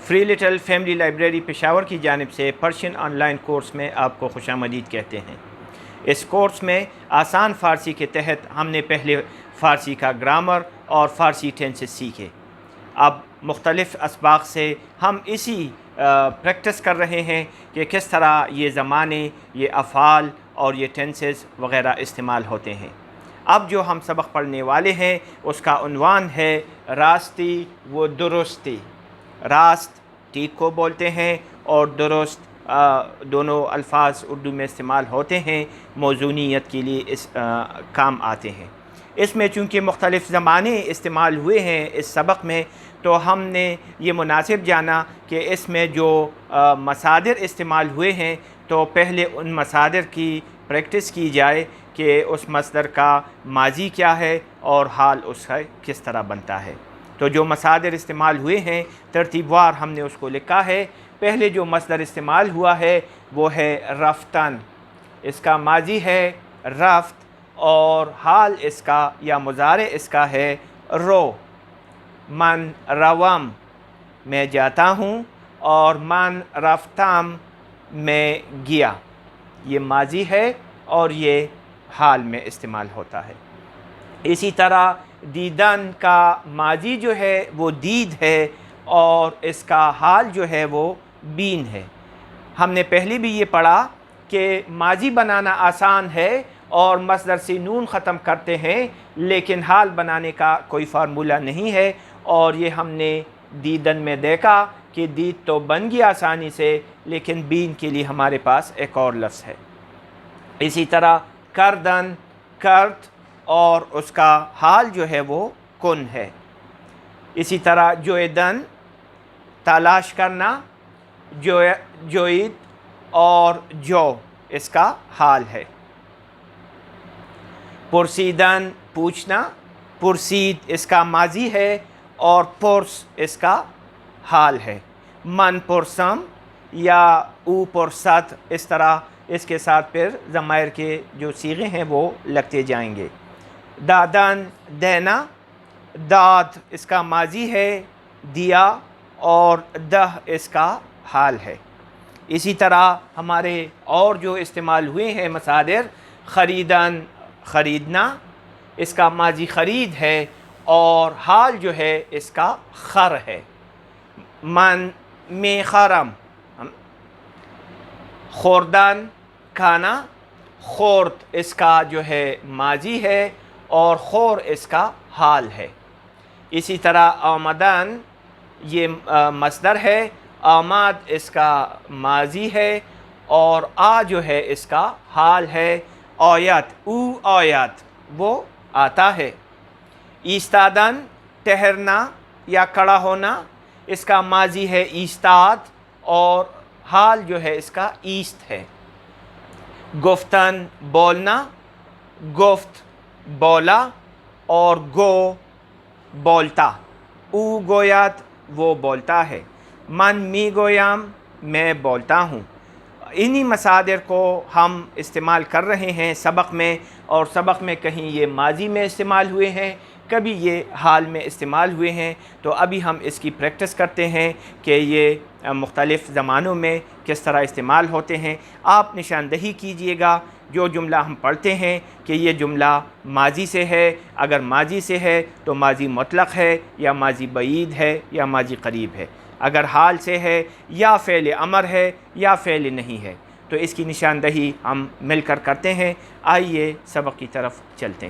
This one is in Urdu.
Free little family library Peshawar کی جانب سے پرشین آن لائن کورس میں آپ کو خوش آمدید کہتے ہیں۔ اس کورس میں آسان فارسی کے تحت ہم نے پہلے فارسی کا گرامر اور فارسی ٹینسز سیکھے۔ اب مختلف اسباق سے ہم اسی پریکٹس کر رہے ہیں کہ کس طرح یہ زمانے، یہ افعال اور یہ ٹینسز وغیرہ استعمال ہوتے ہیں۔ اب جو ہم سبق پڑھنے والے ہیں اس کا عنوان ہے راستی و درستی۔ راست ٹھیک کو بولتے ہیں اور درست دونوں الفاظ اردو میں استعمال ہوتے ہیں، موزونیت کے لیے اس کام آتے ہیں۔ اس میں چونکہ مختلف زمانے استعمال ہوئے ہیں اس سبق میں، تو ہم نے یہ مناسب جانا کہ اس میں جو مصادر استعمال ہوئے ہیں تو پہلے ان مصادر کی پریکٹس کی جائے کہ اس مصدر کا ماضی کیا ہے اور حال اس کا کس طرح بنتا ہے۔ تو جو مصادر استعمال ہوئے ہیں ترتیب وار ہم نے اس کو لکھا ہے۔ پہلے جو مصدر استعمال ہوا ہے وہ ہے رفتن، اس کا ماضی ہے رفت اور حال اس کا یا مضارع اس کا ہے رو۔ من روم میں جاتا ہوں اور من رفتم میں گیا، یہ ماضی ہے اور یہ حال میں استعمال ہوتا ہے۔ اسی طرح دیدن کا ماضی جو ہے وہ دید ہے اور اس کا حال جو ہے وہ بین ہے۔ ہم نے پہلے بھی یہ پڑھا کہ ماضی بنانا آسان ہے اور مصدر سے نون ختم کرتے ہیں، لیکن حال بنانے کا کوئی فارمولہ نہیں ہے، اور یہ ہم نے دیدن میں دیکھا کہ دید تو بن گیا آسانی سے، لیکن بین کے لیے ہمارے پاس ایک اور لفظ ہے۔ اسی طرح کردن کرت اور اس کا حال جو ہے وہ کن ہے۔ اسی طرح جویدن تلاش کرنا، جوید اور جو اس کا حال ہے۔ پرسیدن پوچھنا، پرسید اس کا ماضی ہے اور پرس اس کا حال ہے۔ من پرسم یا او پرست، اس طرح اس کے ساتھ پھر ضمائر کے جو صیغے ہیں وہ لگتے جائیں گے۔ دادن دینا، داد اس کا ماضی ہے دیا اور دہ اس کا حال ہے۔ اسی طرح ہمارے اور جو استعمال ہوئے ہیں مصادر، خریدن خریدنا، اس کا ماضی خرید ہے اور حال جو ہے اس کا خر ہے۔ من میں خرم، خوردن کھانا، خورد اس کا جو ہے ماضی ہے اور خور اس کا حال ہے۔ اسی طرح آمدن یہ مصدر ہے، آمد اس کا ماضی ہے اور آ جو ہے اس کا حال ہے۔ آیت او آیت وہ آتا ہے۔ ایستادن ٹہرنا یا کھڑا ہونا، اس کا ماضی ہے ایستاد اور حال جو ہے اس کا ایست ہے۔ گفتن بولنا، گفت بولا اور گو بولتا، او گویات وہ بولتا ہے۔ من می گویم میں بولتا ہوں۔ انہی مصادر کو ہم استعمال کر رہے ہیں سبق میں، اور سبق میں کہیں یہ ماضی میں استعمال ہوئے ہیں، کبھی یہ حال میں استعمال ہوئے ہیں۔ تو ابھی ہم اس کی پریکٹس کرتے ہیں کہ یہ مختلف زمانوں میں کس طرح استعمال ہوتے ہیں۔ آپ نشاندہی کیجئے گا جو جملہ ہم پڑھتے ہیں کہ یہ جملہ ماضی سے ہے، اگر ماضی سے ہے تو ماضی مطلق ہے یا ماضی بعید ہے یا ماضی قریب ہے، اگر حال سے ہے یا فعل امر ہے یا فعل نہیں ہے۔ تو اس کی نشاندہی ہم مل کر کرتے ہیں۔ آئیے سبق کی طرف چلتے ہیں۔